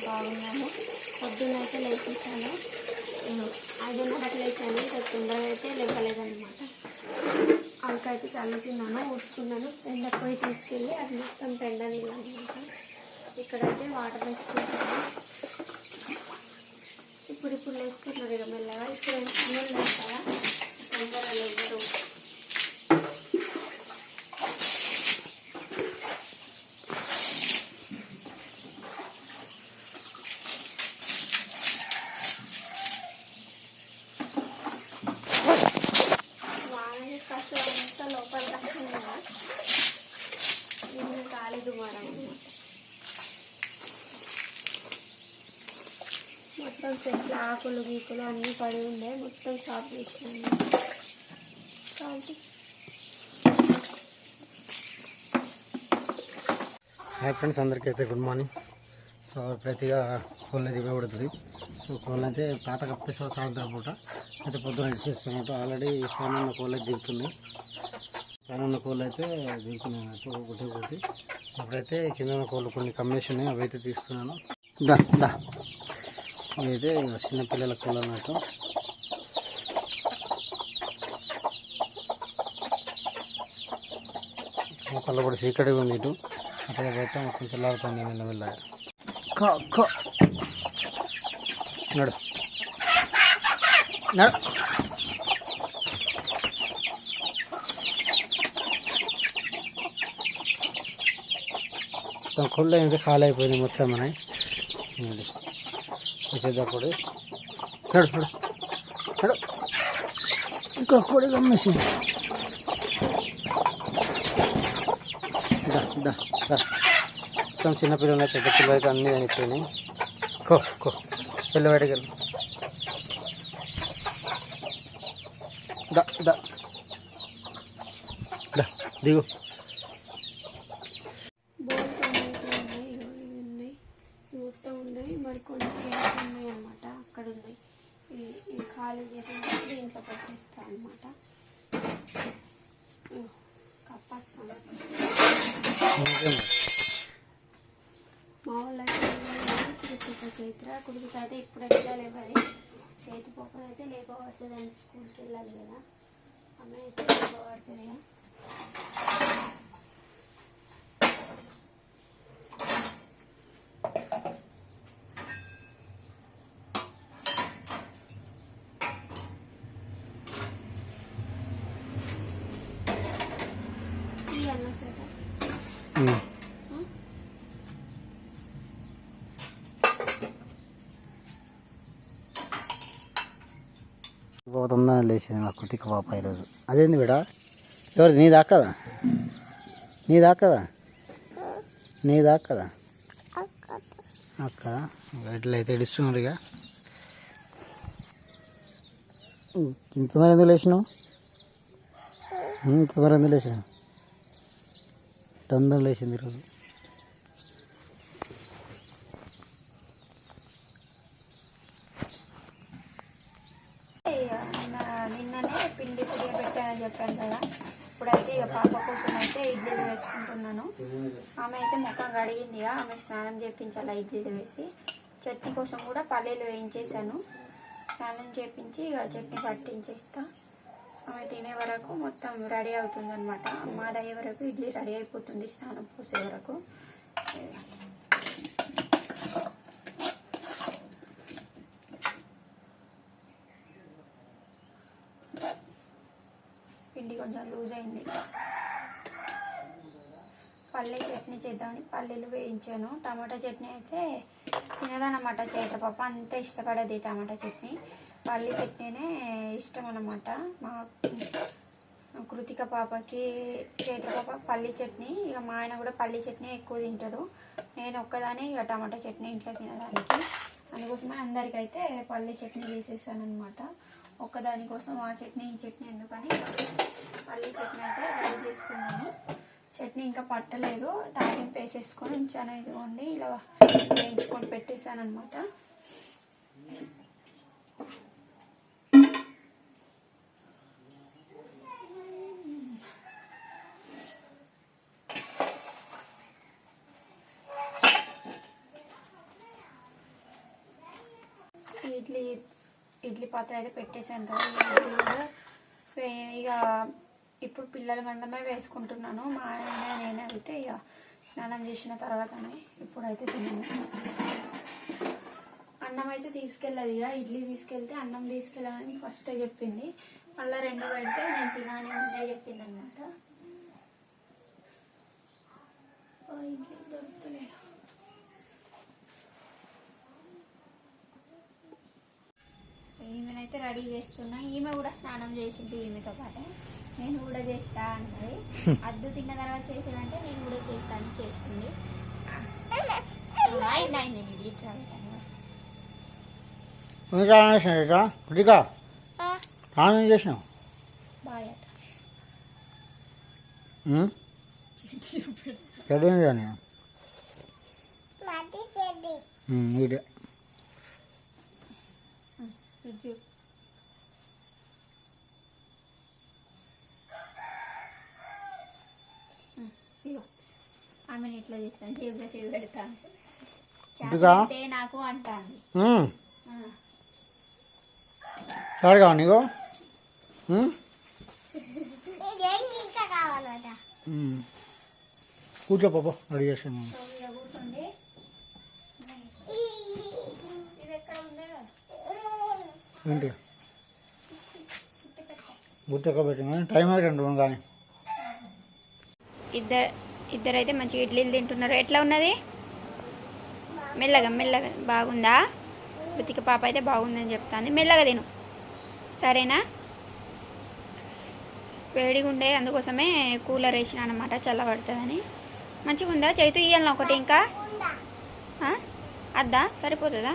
బాగున్నాను. పొద్దున్నైతే లేచేసాను, 5:30కి లేచాను. ఇంకా తొందరగా అయితే లేవలేదన్నమాట. అంకైతే చల్లుతున్నాను, ఊడ్చుకున్నాను. ఎండకు పోయి తీసుకెళ్ళి అది మొత్తం పెండ నీళ్ళు అనమాట. ఇక్కడైతే వాటర్ వేసుకుంటున్నాను. ఇప్పుడు వేసుకుంటున్నారు ఇక మెల్లగా. ఇప్పుడు నీళ్ళు వేస్తారా తొందరగా లేవరు. లోపల ఇన్ని ఖాళీ దుమారం మొత్తం చెట్ల ఆకులు గీకులు అన్నీ పడి ఉండే మొత్తం సాఫ్ చేసినాను. హాయ్ ఫ్రెండ్స్, అందరికీ అయితే గుడ్ మార్నింగ్. సో ఇప్పుడైతే కోళ్ళు అయితే ఇవ్వబడుతుంది. సో కోళ్ళు అయితే తాత కప్పేసి సాయంత్రం పూట అయితే పొద్దున ఇచ్చేస్తున్నట్టు. ఆల్రెడీ పైన ఉన్న కోళ్ళు అయితే దిగుతుంది. పైన ఉన్న కోళ్ళు అయితే దిగుతున్నాయి అన్నట్టు ఒకటి. ఇప్పుడైతే కింద ఉన్న కోళ్ళు కొన్ని కమ్మేసి ఉన్నాయి, అవి అయితే తీస్తున్నాను. దా ఇదైతే చిన్నపిల్లల కోళ్ళు అన్నట్టు. మొక్కల్లో కూడా చీకటిగా ఉంది. ఇటు అక్కడ పోతే మొత్తం తెల్లారుతుంది మెల్లమెల్లగా. నడు మొత్తం కోళ్ళు అయితే ఖాళీ అయిపోయింది మొత్తం. మన పెద్దప్పుడు నడు ఇంకా కోడి గమ్మేసింది. మొత్తం చిన్నపిల్లలు పెద్ద పిల్లలు అయితే అన్నీ చనిపోయినాయి. పిల్ల బయటకు వెళ్ళు. దిగు. మొత్తం ఉన్నాయి, మరి కొన్ని ఉన్నాయి అన్నమాట. అక్కడ ఉన్నాయి, ఈ ఖాళీ చేసిన దీంట్లో పెట్టేస్తాను అన్నమాట. కప్పేస్తాను. మా వాళ్ళు అయితే కృతిక చైత్ర అయితే ఇప్పుడు ఎట్లా లేవాలి, చేతి పక్కన అయితే లేపబడుతుంది అని స్కూల్కి వెళ్ళాలి కదా, అమ్మాయి అయితే లేపబడుతుంది. తొందరగా లేచింది మా కృతిక పాప ఈరోజు. అదేంది బిడా, ఎవరు నీ దాక్కదా అక్క ఇట్లా అయితే ఇస్తున్నారు. ఇక ఇంత తొందర ఎందుకు లేచినావు? తొందర లేచింది ఈరోజు. నిన్ననే పిండి పొడిగా పెట్టానని చెప్పాను కదా. ఇప్పుడైతే ఇక పాప కోసం అయితే ఇడ్లీలు వేసుకుంటున్నాను. ఆమె అయితే ముఖం కడిగింది, ఆమెకు స్నానం చేయించాలి ఇడ్లీలు వేసి. చట్నీ కోసం కూడా పల్లీలు వేయించేసాను, స్నానం చేయించి ఇక చట్నీ పట్టించేస్తా. ఆమె తినే వరకు మొత్తం రెడీ అవుతుంది అనమాట. మాది అయ్యే వరకు ఇడ్లీ రెడీ అయిపోతుంది, స్నానం పూసే వరకు. పిండి కొంచెం లూజ్ అయింది. పల్లీ చట్నీ చేద్దామని పల్లీలు వేయించాను. టమాటా చట్నీ అయితే తినదన్నమాట చైత్ర పాప, అంత ఇష్టపడేది టమాటా చట్నీ. పల్లీ చట్నీనే ఇష్టం అన్నమాట. మా కృతిక పాపకి చైత్ర పాప పల్లీ చట్నీ, ఇక మా ఆయన కూడా పల్లీ చట్నీ ఎక్కువ తింటాడు. నేను ఒక్కదానే ఇక టమాటా చట్నీ ఇంట్లో తినడానికి. అందుకోసమే అందరికైతే పల్లీ చట్నీ వేసేసాను అనమాట. ఒక్కదానికోసం ఆ చట్నీ ఈ చట్నీ ఎందుకని పల్లీ చట్నీ అయితే రెడీ చేసుకున్నాను. చట్నీ ఇంకా పట్టలేదు, తాలింపు వేసేసుకొని ఉంచాను. ఇదిగోండి ఇలా వేయించుకొని పెట్టేశాను అనమాట. ఇడ్లీ పాత్ర అయితే పెట్టేశాను కదా. ఇడ్లీ కూడా ఇక ఇప్పుడు పిల్లల మందమే వేసుకుంటున్నాను. మా ఆయన నేను అయితే ఇక స్నానం చేసిన తర్వాతనే ఇప్పుడైతే తిన్నాను. అన్నం అయితే తీసుకెళ్ళదు. ఇక ఇడ్లీ తీసుకెళ్తే అన్నం తీసుకెళ్ళాలని ఫస్ట్ చెప్పింది. మళ్ళీ 2 పెడితే నేను తినాని ఉంటే చెప్పింది అనమాట. ఇడ్లీ దొరుకుతలేదు. ఈమెనైతే రెడీ చేస్తున్నా. ఈమె కూడా స్నానం చేసింది ఈమెతో పాటే. నేను కూడా చేస్తా అన్నది. అద్దు తిన్న తర్వాత చేసేవంటే నేను కూడా చేస్తాను చేసింది. అయింది ఇది స్నానం చేసినావు బాయ్ ఇదే ఆమెను ఇట్లా చేస్తాను జేబులో చేయి పెడతాను నాకు అంటాంది. సరిగా నీకు కూర్చో పాప రెడీ చేసాను. కూర్చోండి. ఇది ఎక్కడ ఉండే ఏంటి గుర్తెక్క పెట్టింది టైం అయితే కానీ ఇద్దరైతే మంచిగా ఇడ్లీలు తింటున్నారు. ఎట్లా ఉన్నది? మెల్లగా మెల్లగా బాగుందా? బతిక పాప అయితే బాగుందని చెప్తాను. మెల్లగా తిను సరేనా? వేడిగా ఉండే అందుకోసమే కూలర్ వేసిన అనమాట చల్లబడుతుందని. మంచిగా ఉందా? చేతు ఇయ్యాల ఒకటి ఇంకా అద్దా సరిపోతుందా?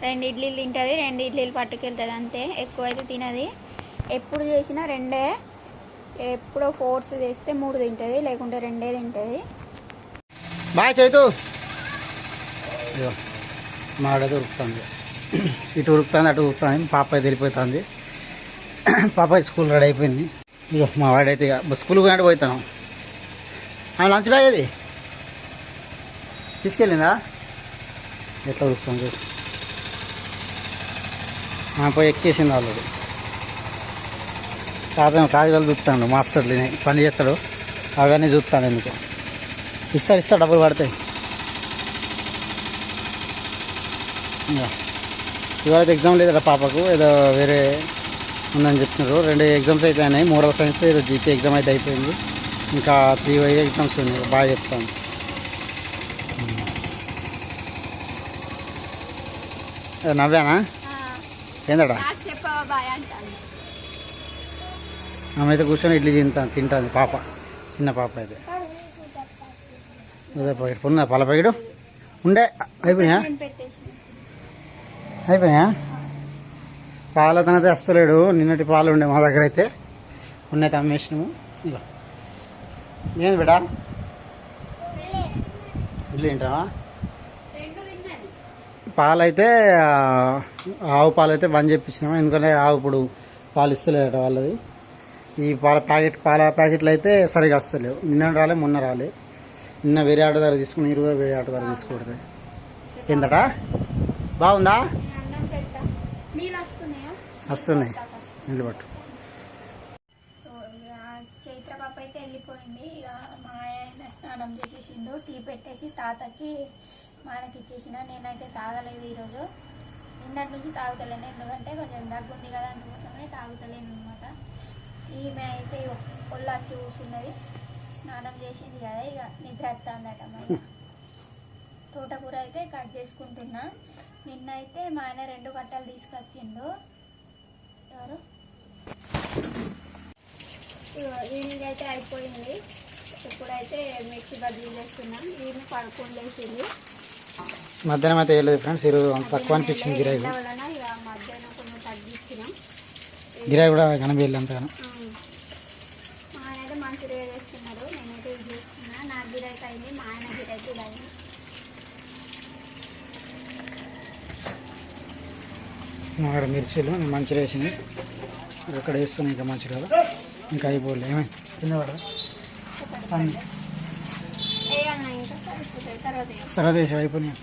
2 ఇడ్లీలు తింటుంది, 2 ఇడ్లీలు పట్టుకెళ్తుంది అంతే. ఎక్కువైతే తినది. ఎప్పుడు చేసినా 2. ఎప్పుడో ఫోర్స్ చేస్తే 3 తింటుంది, లేకుంటే 2 తింటుంది. బాయ్ చైతు. మా ఆడ ఉరుకుతుంది, ఇటు ఉరుకుతుంది అటు ఉరుకుతుంది. పాప అయితే వెళ్ళిపోతుంది. పాప స్కూల్ రెడీ అయిపోయింది. ఇక మా వాడైతే ఇక స్కూల్కి పోయినట్టు పోతాను. లంచ్ బ్యాగ్ అది తీసుకెళ్ళిందా? ఎట్లా ఉరుకుతుంది పోయి ఎక్కేసింది ఆల్రెడీ. కాగితాలు చూస్తాడు, మాస్టర్లు పని చేస్తాడు, అవన్నీ చూస్తాను. ఎందుకు ఇస్తారు డబ్బులు పడతాయి. ఇవాళ ఎగ్జామ్ లేదట పాపకు, ఏదో వేరే ఉందని చెప్తున్నారు. 2 ఎగ్జామ్స్ అయితే అయినాయి. మోరల్ సైన్స్ ఏదో జీకే ఎగ్జామ్ అయితే అయిపోయింది. ఇంకా 3 ఎగ్జామ్స్ ఉన్నాయి. బాగా చెప్తాను. నవ్వానా ఏందట? ఆమె అయితే కూర్చొని ఇడ్లీ తింటుంది పాప, చిన్న పాప అయితే. అదే ప్యాకెట్ ఉందా? పాల ప్యాకెట్ ఉండే అయిపోయినాయా? పాలు అతనైతే వస్తలేడు. నిన్నటి పాలు ఉండే మా దగ్గర అయితే ఉన్నాయి, అమ్మేసినాము. ఇలా నేను బిడా ఇల్లు తింటావా? పాలు అయితే ఆవు పాలు అయితే బంద్ చేయించినాము. ఎందుకంటే ఆవు ఇప్పుడు పాలు ఇస్తలేదట వాళ్ళది. ఈ పాల ప్యాకెట్లు అయితే సరిగా వస్తలేవు. నిన్న రాలే, మొన్న రాలే. నిన్న వేరే ఆటో దగ్గర తీసుకుని, మీరు కూడా వేరే ఆటో దగ్గర తీసుకుంటుంది. ఏందట? బాగుందా? వస్తున్నాయి నిలబట్టు. చైత్ర పాప అయితే వెళ్ళిపోయింది. ఇక మా ఆయన స్నానం చేసేసిండు. టీ పెట్టేసి తాతకి మా ఆయనకి ఇచ్చేసిన. నేనైతే తాగలేదు ఈరోజు. నిన్నటి నుంచి తాగుతలేను, ఎందుకంటే కొంచెం దగ్గు ఉంది కదా, అందుకోసమే తాగుతలేను అనమాట. ఈమె అయితే ఒళ్ళు వచ్చి కూర్చున్నది. స్నానం చేసింది కదా, ఇక నిద్ర వస్తుందట. మళ్ళీ తోటకూర అయితే కట్ చేసుకుంటున్నా. నిన్నైతే మా ఆయన 2 కట్టలు తీసుకొచ్చిండు. ఎవరు ఈవినింగ్ అయితే అయిపోయింది. ఇప్పుడైతే మిక్సీ బదిలీ చేస్తున్నాం. ఈమె పడుకొని లేచింది. మధ్యాహ్నం అయితే వేయలేదు ఫ్రెండ్స్. ఈరోజు అంత తక్కువ అనిపించింది గిరాయి. వలన ఇక మధ్యాహ్నం కొంచెం తగ్గించినాం. గిరాయి కూడా కనబేయాలి అంతగానో. మా ఆయన అయితే మంచిగా చేస్తున్నారు. నేనైతే ఇది చేస్తున్నా. నా గిరాయికి అయింది, మా ఆయన గిరాయికి ఇది అయింది. అక్కడ మిర్చీలు మంచిగా వేసినాయి. ఇక్కడ వేస్తున్నాయి ఇంకా మంచి కదా, ఇంకా అయిపోలే. ఏమైనా తిన్నవాడ తర్వాత వేసి అయిపోయినాయి.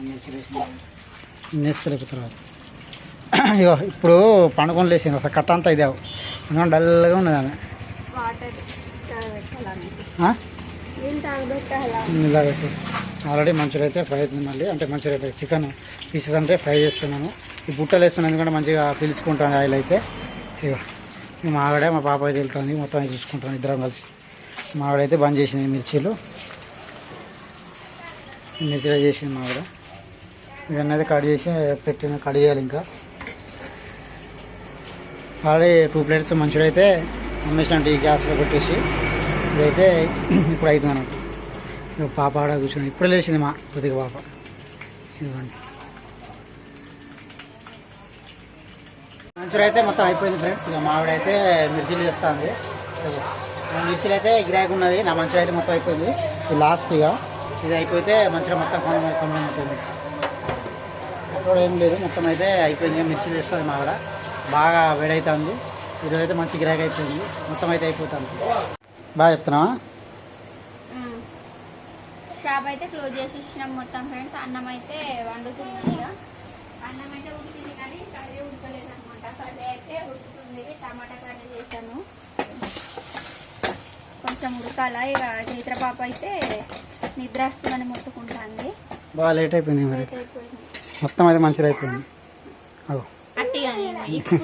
మిర్చీలు వేసినాయి. నేస్తలేపు తర్వాత ఇగో ఇప్పుడు పండుకొని లేచింది అసలు కట్ట అంతా ఇదే ఎందుకంటే డల్గా ఉన్నది ఆమె వాటర్ తాగబెట్టాలి ఆ? నీళ్ళు తాగబెట్టాలా ఇలా పెట్టు ఆల్రెడీ మంచిగా అయితే ఫ్రై అవుతుంది మళ్ళీ అంటే మంచిగా అయితే చికెన్ పీసెస్ అంటే ఫ్రై చేస్తున్నాను ఈ బుట్టలు వేస్తున్నాను ఎందుకంటే మంచిగా పీల్చుకుంటాను ఆయిల్ అయితే ఇక మా ఆవిడ మా పాప అయితే వెళ్తుంది మొత్తం చూసుకుంటాను ఇద్దరం కలిసి మా ఆవిడ అయితే బంద్ చేసింది మిర్చీలు చేసింది మా ఆవిడ ఇవన్నీ అయితే కట్ చేసి కట్ చేయాలి ఇంకా ఆల్రెడీ 2 ప్లేట్స్ మంచిగా అయితే అమ్మేసాను ఈ గ్యాస్లో పెట్టేసి ఇదైతే ఇప్పుడు అవుతుంది అన్నట్టు పాప ఆడ కూర్చొని ఇప్పుడే లేచింది మా కొద్దిగా పాప ఇదిగోండి మంచిగా అయితే మొత్తం అయిపోయింది ఫ్రెండ్స్ ఇక మా ఆవిడ అయితే మిర్చీలు చేస్తుంది మిర్చీలు అయితే గిరాకీ ఉన్నది నా మంచిగా అయితే మొత్తం అయిపోయింది ఇది లాస్ట్ ఇక ఇది అయిపోతే మంచిగా మొత్తం కంప్లీట్ అయిపోయింది అక్కడ ఏం లేదు మొత్తం అయితే అయిపోయింది మిర్చీలు చేస్తుంది మా ఆవిడ బాగా వేడవుతుంది ఈరోజు అయితే మంచి గిరాకీ అయిపోయింది మొత్తం అయితే అయిపోతుంది బాగా చెప్తున్నావా షాప్ అయితే క్లోజ్ చేసి ఇచ్చినాం మొత్తం ఫ్రెండ్స్ అన్నం అయితే వండుతున్నాయి ఇక అన్నం అయితే ఉడికింది కానీ కర్రీ ఉడకలేదు అనమాట కర్రీ అయితే ఉడుకుతుంది టమాటా కర్రీ చేశాను కొంచెం ఉడకాల ఇక చైత్ర పాప అయితే నిద్ర వస్తుందని మొత్తుకుంటుంది బాగా లేట్ అయిపోయింది మరి అయిపోయింది మొత్తం అయితే మంచిగా అయిపోయింది అగో అట్టిగా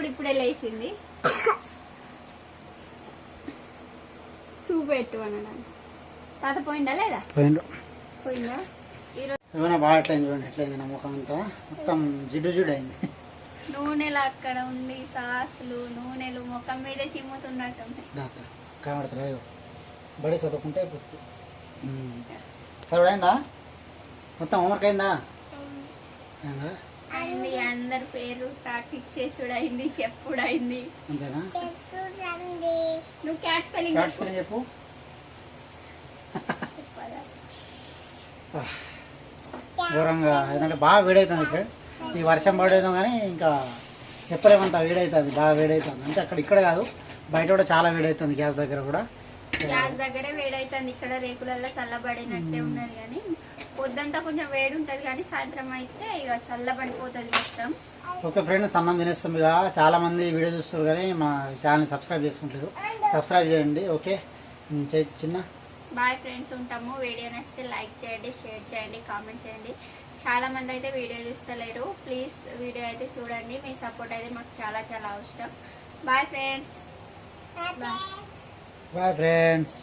ఇప్పుడే లేచింది చూపెట్టు అనడానికి తాత పోయిందా లేదా పోయిండు పోయిందా ఈరోజు ఏమైనా బాగా ఎట్లయింది చూడండి ఎట్లయింది నా ముఖం అంతా మొత్తం జిడ్డు అయింది నూనెలు అక్కడ ఉంది సాసులు నూనెలు ముఖం మీద చిమ్ముతున్నట్టు దాకా కనబడతలేదు బడి చదువుకుంటే సరిపడైందా మొత్తం హోంవర్క్ అయిందా అయిందా అయింది అందరి పేరు ప్రాక్టీస్ చేసుడు అయింది చెప్పుడు అయింది అంతేనా నువ్వు క్యాష్ స్పెల్లింగ్ క్యాట్ స్పెల్లింగ్ చెప్పు ఘోరంగా ఎందుకంటే బాగా వేడవుతుంది ఫ్రెండ్స్ ఈ వర్షం పడేదో కానీ ఇంకా చెప్పలేమంత వేడవుతుంది బాగా వేడవుతుంది అంటే అక్కడ ఇక్కడ కాదు బయట కూడా చాలా వేడవుతుంది గ్యాస్ దగ్గర కూడా గ్యాస్ దగ్గరే వేడైతుంది ఇక్కడ రేకులలో చల్లబడినట్టే ఉన్నది కానీ పొద్దంతా కొంచెం వేడి ఉంటది కానీ సాయంత్రం అయితే ఇక చల్లబడిపోతుంది మొత్తం ఓకే ఫ్రెండ్స్ అన్నం తినేస్తాం ఇక చాలా మంది వీడియో చూస్తారు కానీ మా ఛానల్ సబ్స్క్రైబ్ చేసుకుంటారు సబ్స్క్రైబ్ చేయండి ఓకే చిన్న బాయ్ ఫ్రెండ్స్ ఉంటాము వీడియో నచ్చితే లైక్ చేయండి షేర్ చేయండి కామెంట్ చేయండి చాలా మంది అయితే వీడియో చూస్తలేరు ప్లీజ్ వీడియో అయితే చూడండి మీ సపోర్ట్ అయితే మాకు చాలా చాలా అవసరం బాయ్ ఫ్రెండ్స్ బాయ్ ఫ్రెండ్స్